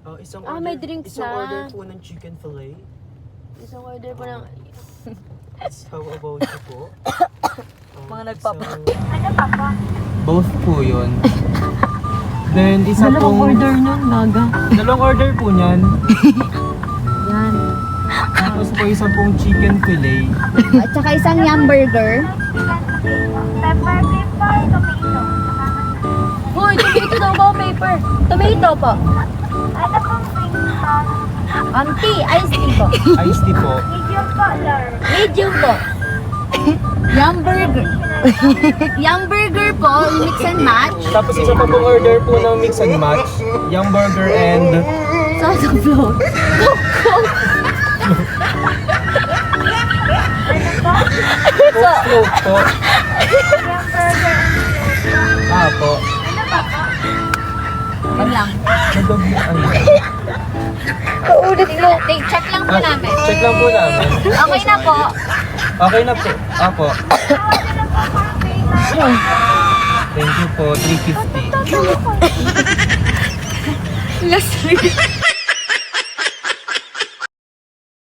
Isang may drinks isang na. order po ng chicken fillet. Isang order po ng... How about you po? Mga nagpapa. Both po yun. Then, isa Dalawang pong... order nun, gaga. Dalawang order po niyan. Yan. Tapos po isa pong chicken fillet. At saka isang yum burger. Pepper, tomato. Uy, tomato daw ba? Paper. Tomato po. Ano pong drink sauce? Tea, iced tea po. Iced tea po. Medium color. Medium po. Yum burger. Yum burger po, mix and match. Tapos isa pa pong order po ng mix and match. Yung burger and... Sauce of float. Coke float po. Medium burger. Po. Yun lang. Nadog yung ano. Uulit mo. Check lang po namin. Check lang po namin. Okay na po. Okay na po. Apo. Thank you po. 350. Last week.